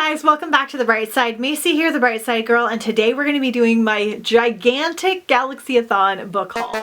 guys, welcome back to The Bright Side. Macy here, The Bright Side Girl, and today we're going to be doing my gigantic Galaxyathon book haul.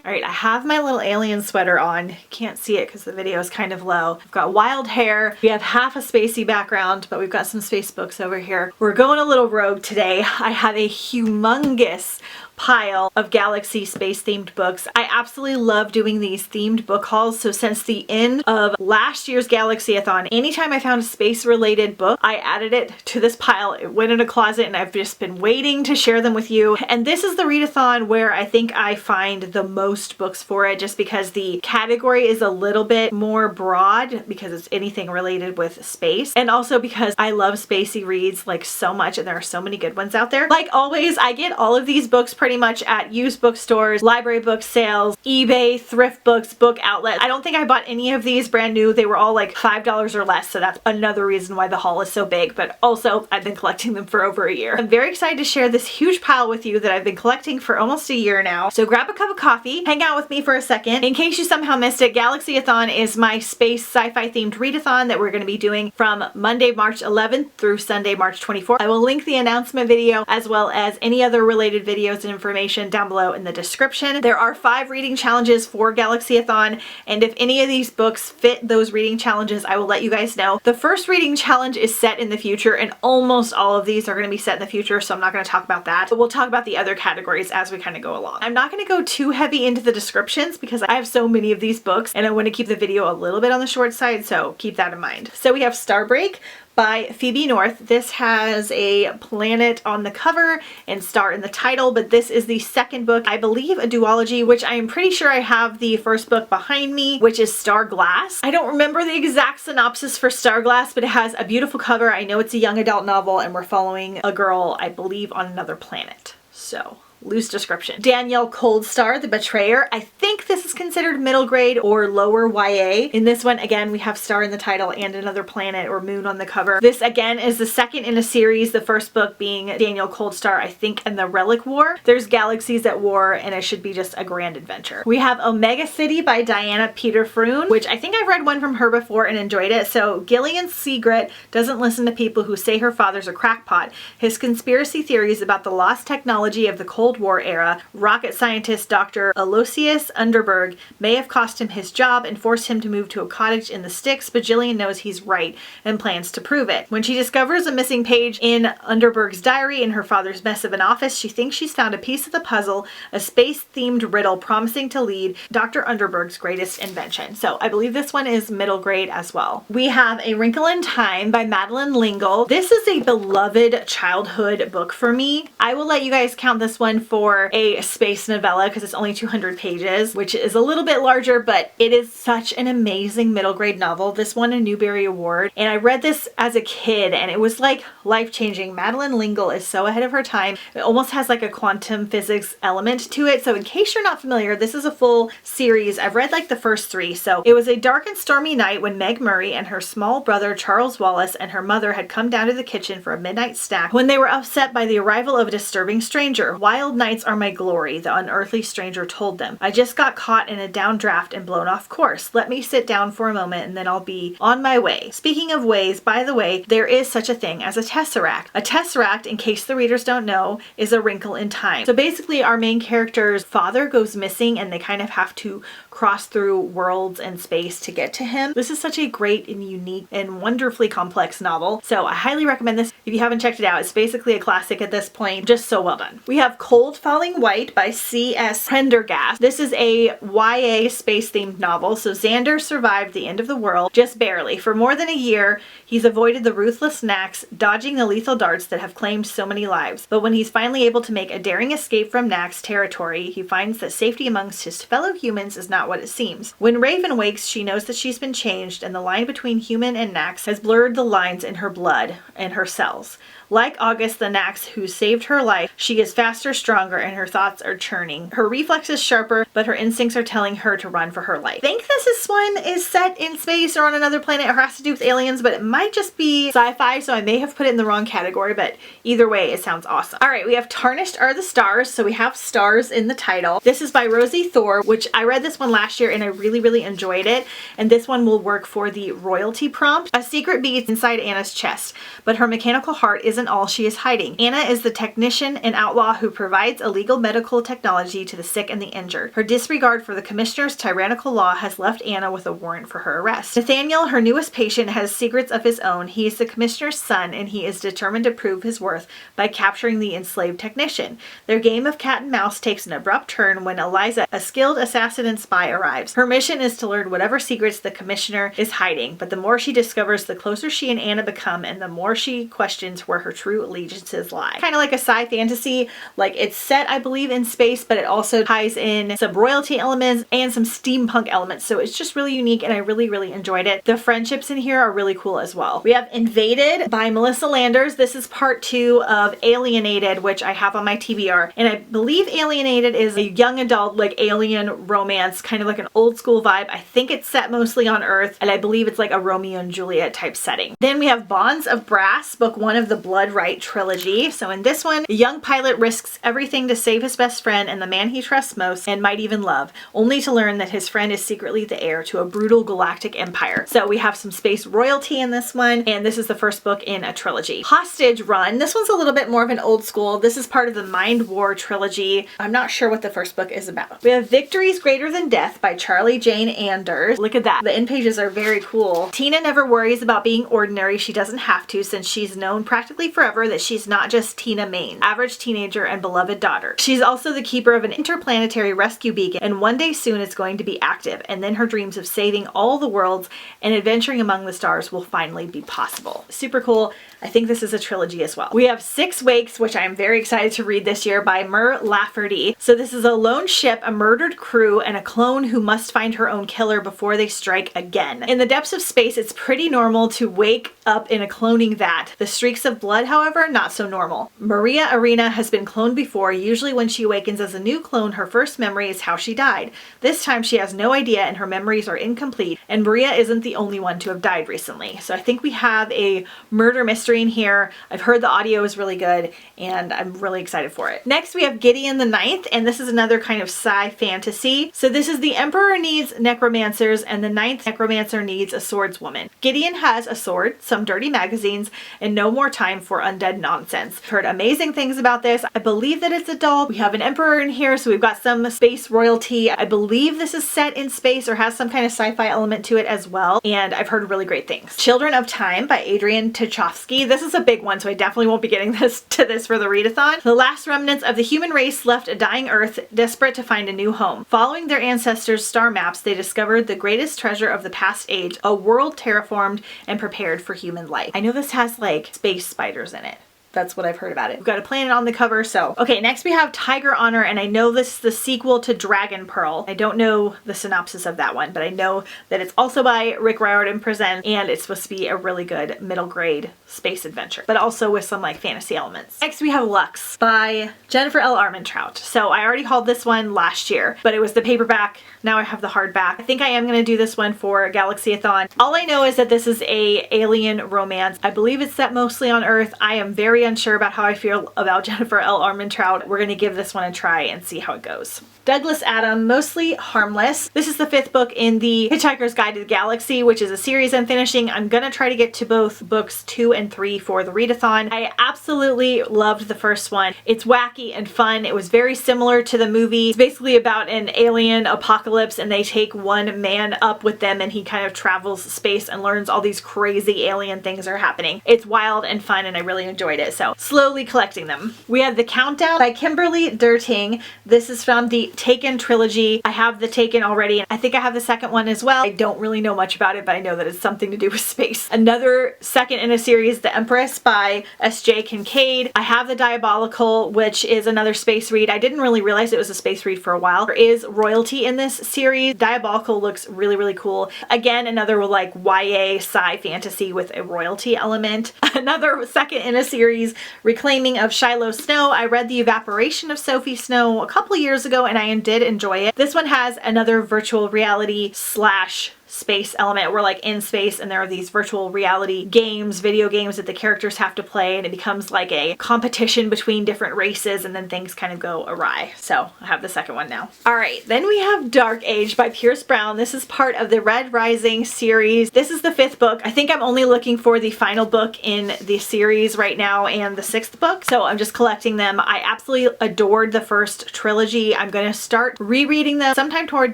Alright, I have my little alien sweater on. Can't see it because the video is kind of low. I've got wild hair. We have half a spacey background, but we've got some space books over here. We're going a little rogue today. I have a humongous pile of galaxy space themed books. I absolutely love doing these themed book hauls. So since the end of last year's Galaxyathon, anytime I found a space related book, I added it to this pile. It went in a closet and I've just been waiting to share them with you. And this is the readathon where I think I find the most books for it, just because the category is a little bit more broad because it's anything related with space. And also because I love spacey reads like so much, and there are so many good ones out there. Like always, I get all of these books pretty much at used bookstores, library book sales, eBay, thrift books, book outlets. I don't think I bought any of these brand new. They were all like $5 or less, so that's another reason why the haul is so big. But also, I've been collecting them for over a year. I'm very excited to share this huge pile with you that I've been collecting for almost a year now. So grab a cup of coffee, hang out with me for a second. In case you somehow missed it, Galaxyathon is my space sci-fi themed readathon that we're going to be doing from Monday, March 11th through Sunday, March 24th. I will link the announcement video as well as any other related videos and information down below in the description. There are 5 reading challenges for Galaxyathon, and if any of these books fit those reading challenges, I will let you guys know. The first reading challenge is set in the future, and almost all of these are going to be set in the future, so I'm not going to talk about that, but we'll talk about the other categories as we kind of go along. I'm not going to go too heavy into the descriptions because I have so many of these books and I want to keep the video a little bit on the short side, so keep that in mind. So we have Starbreak by Phoebe North. This has a planet on the cover and star in the title, but this is the second book, I believe a duology, which I am pretty sure I have the first book behind me, which is Star Glass. I don't remember the exact synopsis for Star Glass, but it has a beautiful cover. I know it's a young adult novel and we're following a girl, I believe, on another planet. So loose description. Danielle Coldstar, The Betrayer. I think this is considered middle grade or lower YA. In this one, again, we have star in the title and another planet or moon on the cover. This, again, is the second in a series, the first book being Danielle Coldstar, I think, and the Relic War. There's galaxies at war, and it should be just a grand adventure. We have Omega City by Diana Peter Froon, which I think I've read one from her before and enjoyed it. So Gillian Seigret doesn't listen to people who say her father's a crackpot. His conspiracy theories about the lost technology of the Cold War era, rocket scientist Dr. Aloysius Underberg may have cost him his job and forced him to move to a cottage in the sticks, but Gillian knows he's right and plans to prove it. When she discovers a missing page in Underberg's diary in her father's mess of an office, she thinks she's found a piece of the puzzle, a space-themed riddle promising to lead Dr. Underberg's greatest invention. So I believe this one is middle grade as well. We have A Wrinkle in Time by Madeleine L'Engle. This is a beloved childhood book for me. I will let you guys count this one for a space novella because it's only 200 pages, which is a little bit larger, but it is such an amazing middle grade novel. This won a Newbery Award, and I read this as a kid and it was like life-changing. Madeleine L'Engle is so ahead of her time. It almost has like a quantum physics element to it. So in case you're not familiar, this is a full series. I've read like the first 3. So it was a dark and stormy night when Meg Murray and her small brother Charles Wallace and her mother had come down to the kitchen for a midnight snack when they were upset by the arrival of a disturbing stranger. Wild nights are my glory, the unearthly stranger told them. I just got caught in a downdraft and blown off course. Let me sit down for a moment and then I'll be on my way. Speaking of ways, by the way, there is such a thing as a tesseract. A tesseract, in case the readers don't know, is a wrinkle in time. So basically our main character's father goes missing and they kind of have to cross through worlds and space to get to him. This is such a great and unique and wonderfully complex novel. So I highly recommend this if you haven't checked it out. It's basically a classic at this point. Just so well done. We have Cold Falling White by C.S. Prendergast. This is a YA space-themed novel. So Xander survived the end of the world, just barely. For more than a year, he's avoided the ruthless Nax, dodging the lethal darts that have claimed so many lives. But when he's finally able to make a daring escape from Nax territory, he finds that safety amongst his fellow humans is not what it seems. When Raven wakes, she knows that she's been changed, and the line between human and Nax has blurred the lines in her blood and her cells. Like August the Nax who saved her life, she is faster, stronger, and her thoughts are churning. Her reflexes sharper, but her instincts are telling her to run for her life. I think this one is set in space or on another planet or has to do with aliens, but it might just be sci-fi, so I may have put it in the wrong category, but either way, it sounds awesome. All right, we have Tarnished Are the Stars, so we have stars in the title. This is by Rosie Thor, which I read this one last year and I really enjoyed it, and this one will work for the royalty prompt. A secret beats inside Anna's chest, but her mechanical heart isn't all she is hiding. Anna is the technician and outlaw who provides illegal medical technology to the sick and the injured. Her disregard for the commissioner's tyrannical law has left Anna with a warrant for her arrest. Nathaniel, her newest patient, has secrets of his own. He is the commissioner's son and he is determined to prove his worth by capturing the enslaved technician. Their game of cat and mouse takes an abrupt turn when Eliza, a skilled assassin and spy, arrives. Her mission is to learn whatever secrets the commissioner is hiding, but the more she discovers, the closer she and Anna become and the more she questions where her true allegiances lie. Kind of like a sci fantasy, like it's set, I believe, in space, but it also ties in some royalty elements and some steampunk elements, so it's just really unique and I really enjoyed it. The friendships in here are really cool as well. We have Invaded by Melissa Landers. This is part 2 of Alienated, which I have on my TBR, and I believe Alienated is a young adult like alien romance, kind of like an old school vibe. I think it's set mostly on Earth, and I believe it's like a Romeo and Juliet type setting. Then we have Bonds of Brass, book 1 of the Blood Right trilogy. So in this one, a young pilot risks everything to save his best friend and the man he trusts most and might even love, only to learn that his friend is secretly the heir to a brutal galactic empire. So we have some space royalty in this one, and this is the first book in a trilogy. Hostage Run. This one's a little bit more of an old school. This is part of the Mind War trilogy. I'm not sure what the first book is about. We have Victories Greater Than Death by Charlie Jane Anders. Look at that. The end pages are very cool. Tina never worries about being ordinary. She doesn't have to, since she's known practically forever that she's not just Tina Main, average teenager and beloved daughter. She's also the keeper of an interplanetary rescue beacon, and one day soon it's going to be active, and then her dreams of saving all the worlds and adventuring among the stars will finally be possible. Super cool. I think this is a trilogy as well. We have Six Wakes, which I'm very excited to read this year, by Mer Lafferty. So this is a lone ship, a murdered crew, and a clone who must find her own killer before they strike again. In the depths of space, it's pretty normal to wake up in a cloning vat. The streaks of blood, however, not so normal. Maria Arena has been cloned before. Usually when she awakens as a new clone, her first memory is how she died. This time she has no idea and her memories are incomplete, and Maria isn't the only one to have died recently. So I think we have a murder mystery in here. I've heard the audio is really good and I'm really excited for it. Next we have Gideon the Ninth, and this is another kind of sci fantasy. So this is the Emperor needs necromancers and the ninth necromancer needs a swordswoman. Gideon has a sword, some dirty magazines, and no more time for undead nonsense. I've heard amazing things about this. I believe that it's adult. We have an emperor in here, so we've got some space royalty. I believe this is set in space or has some kind of sci-fi element to it as well, and I've heard really great things. Children of Time by Adrian Tchaikovsky. This is a big one, so I definitely won't be getting this for the readathon. The last remnants of the human race left a dying Earth, desperate to find a new home. Following their ancestors' star maps, they discovered the greatest treasure of the past age, a world terraformed and prepared for human life. I know this has like space spiders in it. That's what I've heard about it. We've got a planet on the cover, so. Okay, next we have Tiger Honor, and I know this is the sequel to Dragon Pearl. I don't know the synopsis of that one, but I know that it's also by Rick Riordan Presents, and it's supposed to be a really good middle grade space adventure, but also with some like fantasy elements. Next we have Lux by Jennifer L. Armentrout. So I already hauled this one last year, but it was the paperback. Now I have the hardback. I think I am going to do this one for Galaxyathon. All I know is that this is a alien romance. I believe it's set mostly on Earth. I am very unsure about how I feel about Jennifer L. Armentrout. We're going to give this one a try and see how it goes. Douglas Adam, Mostly Harmless. This is the 5th book in the Hitchhiker's Guide to the Galaxy, which is a series I'm finishing. I'm gonna try to get to both books 2 and 3 for the readathon. I absolutely loved the first one. It's wacky and fun. It was very similar to the movie. It's basically about an alien apocalypse and they take one man up with them and he kind of travels space and learns all these crazy alien things are happening. It's wild and fun and I really enjoyed it, so slowly collecting them. We have The Countdown by Kimberly Derting. This is from the Taken trilogy. I have the Taken already. I think I have the second one as well. I don't really know much about it, but I know that it's something to do with space. Another second in a series, The Empress by S.J. Kincaid. I have The Diabolical, which is another space read. I didn't really realize it was a space read for a while. There is royalty in this series. Diabolical looks really, really cool. Again, another like YA sci fantasy with a royalty element. Another second in a series series, Reclaiming of Shiloh Snow. I read The Evaporation of Sophie Snow a couple years ago and I did enjoy it. This one has another virtual reality slash space element. We're like in space and there are these virtual reality games, video games that the characters have to play, and it becomes like a competition between different races and then things kind of go awry. So I have the second one now. All right, then we have Dark Age by Pierce Brown. This is part of the Red Rising series. This is the 5th book. I think I'm only looking for the final book in the series right now and the 6th book. So I'm just collecting them. I absolutely adored the first trilogy. I'm going to start rereading them sometime toward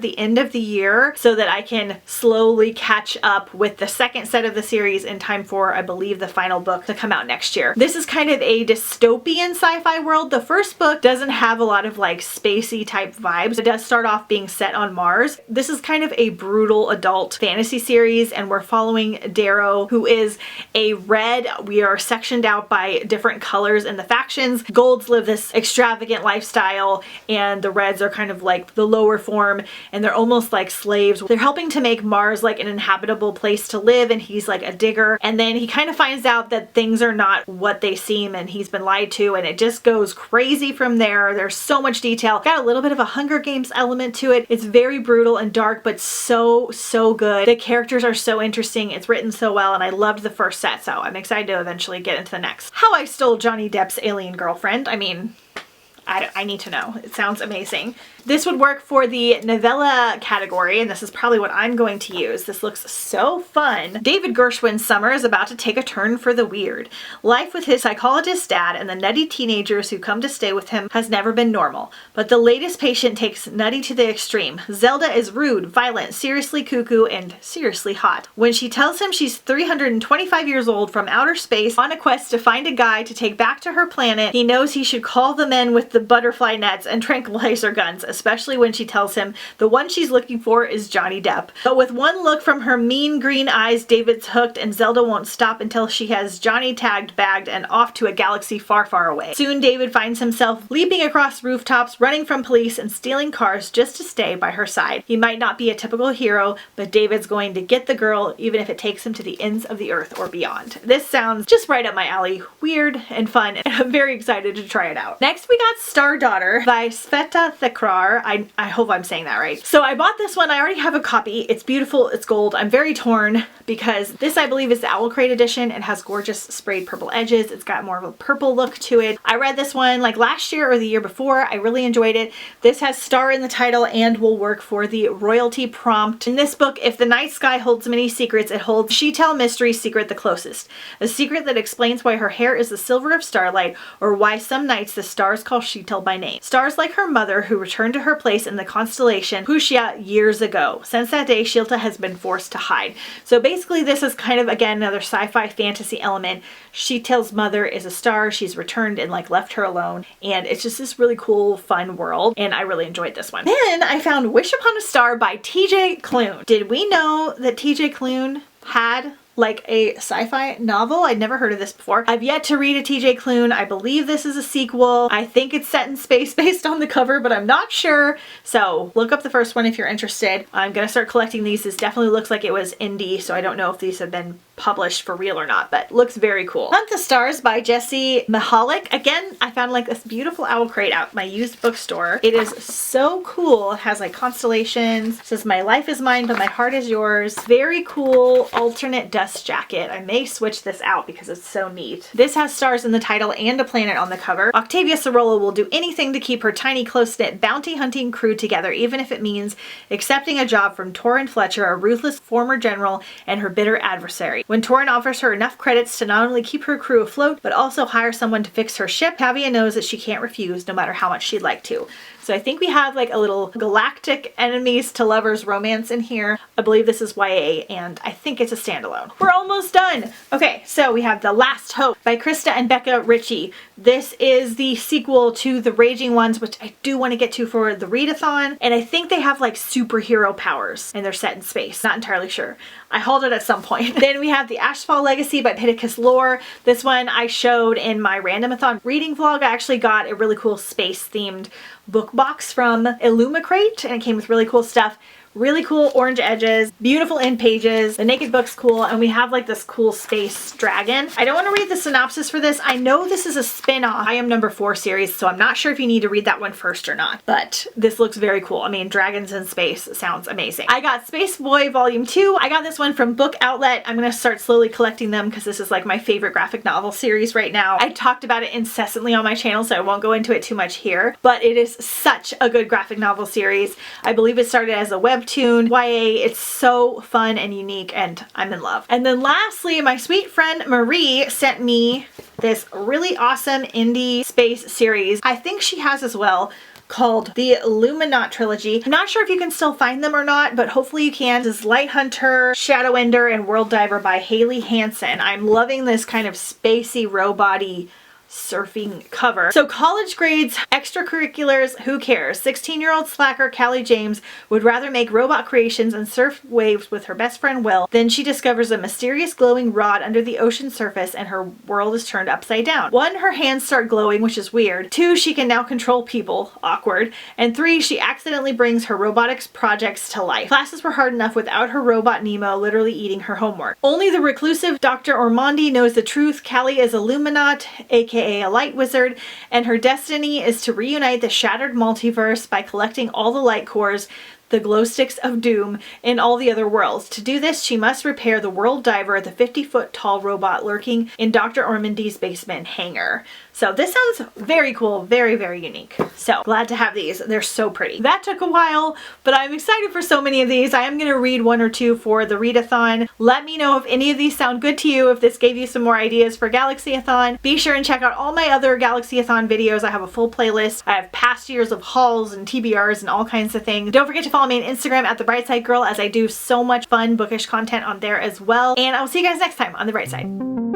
the end of the year so that I can slowly catch up with the second set of the series in time for, I believe, the final book to come out next year. This is kind of a dystopian sci-fi world. The first book doesn't have a lot of like spacey type vibes. It does start off being set on Mars. This is kind of a brutal adult fantasy series and we're following Darrow, who is a red. We are sectioned out by different colors in the factions. Golds live this extravagant lifestyle and the reds are kind of like the lower form and they're almost like slaves. They're helping to make Mars like an inhabitable place to live and he's like a digger, and then he kind of finds out that things are not what they seem and he's been lied to, and it just goes crazy from there. There's so much detail. Got a little bit of a Hunger Games element to it. It's very brutal and dark but so good. The characters are so interesting. It's written so well and I loved the first set, so I'm excited to eventually get into the next. How I Stole Johnny Depp's Alien Girlfriend. I mean, I need to know. It sounds amazing. This would work for the novella category, and this is probably what I'm going to use. This looks so fun. David Gershwin's summer is about to take a turn for the weird. Life with his psychologist dad and the nutty teenagers who come to stay with him has never been normal, but the latest patient takes nutty to the extreme. Zelda is rude, violent, seriously cuckoo, and seriously hot. When she tells him she's 325 years old from outer space on a quest to find a guy to take back to her planet, he knows he should call the men with the butterfly nets and tranquilizer guns, especially when she tells him the one she's looking for is Johnny Depp. But with one look from her mean green eyes, David's hooked and Zelda won't stop until she has Johnny tagged, bagged, and off to a galaxy far, far away. Soon David finds himself leaping across rooftops, running from police, and stealing cars just to stay by her side. He might not be a typical hero, but David's going to get the girl even if it takes him to the ends of the earth or beyond. This sounds just right up my alley. Weird and fun, and I'm very excited to try it out. Next we got Star Daughter by Sveta Thekrar. I hope I'm saying that right. So I bought this one. I already have a copy. It's beautiful. It's gold. I'm very torn because this, I believe, is the Owl Crate edition. It has gorgeous sprayed purple edges. It's got more of a purple look to it. I read this one like last year or the year before. I really enjoyed it. This has star in the title and will work for the royalty prompt. In this book, if the night sky holds many secrets, it holds Sheetal Mystery's secret the closest. A secret that explains why her hair is the silver of starlight, or why some nights the stars call Sheetal by name. Stars like her mother, who returned to her place in the constellation Pushya years ago. Since that day, Sheetal has been forced to hide. So basically this is kind of, again, another sci-fi fantasy element. Sheetal's mother is a star. She's returned and like left her alone, and it's just this really cool, fun world, and I really enjoyed this one. Then I found Wish Upon a Star by TJ Klune. Did we know that TJ Klune had like a sci-fi novel? I'd never heard of this before. I've yet to read a TJ Klune. I believe this is a sequel. I think it's set in space based on the cover, but I'm not sure. So look up the first one if you're interested. I'm gonna start collecting these. This definitely looks like it was indie, so I don't know if these have been published for real or not, but looks very cool. Hunt the Stars by Jesse Mihalik. Again, I found like this beautiful owl crate out my used bookstore. It is so cool. It has like constellations. It says my life is mine, but my heart is yours. Very cool alternate dust jacket. I may switch this out because it's so neat. This has stars in the title and a planet on the cover. Octavia Sorolla will do anything to keep her tiny close-knit bounty hunting crew together, even if it means accepting a job from Torrin Fletcher, a ruthless former general and her bitter adversary. When Torrin offers her enough credits to not only keep her crew afloat, but also hire someone to fix her ship, Octavia knows that she can't refuse no matter how much she'd like to. So I think we have like a little galactic enemies to lovers romance in here. I believe this is YA and I think it's a standalone. We're almost done. Okay, so we have The Last Hope by Krista and Becca Ritchie. This is the sequel to The Raging Ones, which I do want to get to for the readathon. And I think they have like superhero powers and they're set in space. Not entirely sure. I hauled it at some point. Then we have The Ashfall Legacy by Pittacus Lore. This one I showed in my Randomathon reading vlog. I actually got a really cool space themed book box from Illumicrate and it came with really cool stuff. Really cool orange edges, beautiful end pages. The naked book's cool, and we have like this cool space dragon. I don't want to read the synopsis for this. I know this is a spin-off I Am Number 4 series, so I'm not sure if you need to read that one first or not, but this looks very cool. I mean, dragons in space sounds amazing. I got Space Boy Volume 2. I got this one from Book Outlet. I'm going to start slowly collecting them because this is like my favorite graphic novel series right now. I talked about it incessantly on my channel, so I won't go into it too much here, but it is such a good graphic novel series. I believe it started as a webtoon YA. It's so fun and unique, and I'm in love. And then lastly, my sweet friend Marie sent me this really awesome indie space series. I think she has as well, called the Illuminaut trilogy. I'm not sure if you can still find them or not, but hopefully you can. This is Light Hunter, Shadow Ender, and World Diver by Haley Hansen. I'm loving this kind of spacey, robot-y surfing cover. So college grades, extracurriculars, who cares? 16-year-old slacker Callie James would rather make robot creations and surf waves with her best friend Will. Then she discovers a mysterious glowing rod under the ocean surface and her world is turned upside down. 1, her hands start glowing, which is weird. 2, she can now control people, awkward. And 3, she accidentally brings her robotics projects to life. Classes were hard enough without her robot Nemo literally eating her homework. Only the reclusive Dr. Ormandy knows the truth. Callie is Illuminaut, aka a light wizard, and her destiny is to reunite the shattered multiverse by collecting all the light cores, the glow sticks of doom, in all the other worlds. To do this, she must repair the World Diver, the 50-foot tall robot lurking in Dr. Ormandy's basement hangar. So this sounds very cool, very, very unique. So glad to have these. They're so pretty. That took a while, but I'm excited for so many of these. I am going to read 1 or 2 for the readathon. Let me know if any of these sound good to you, if this gave you some more ideas for Galaxyathon. Be sure and check out all my other Galaxyathon videos. I have a full playlist. I have past years of hauls and TBRs and all kinds of things. Don't forget to follow me on Instagram at The Bright Side Girl, as I do so much fun bookish content on there as well. And I will see you guys next time on The Bright Side.